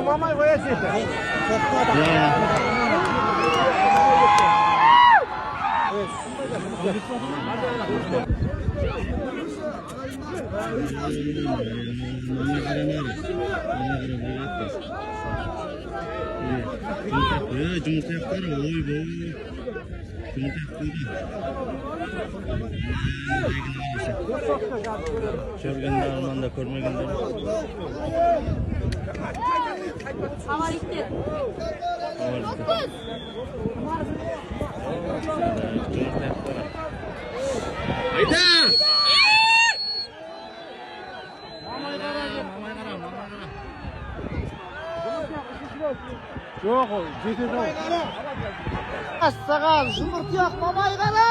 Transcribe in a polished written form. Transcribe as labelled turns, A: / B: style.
A: Мамай бояться.
B: Жұмыс аяқтары ойбой жұмыс аяқтары көргенде арманда көрмегенде айда
A: Жоқ, жетеді.
C: Саған жұмыртық мамай қара.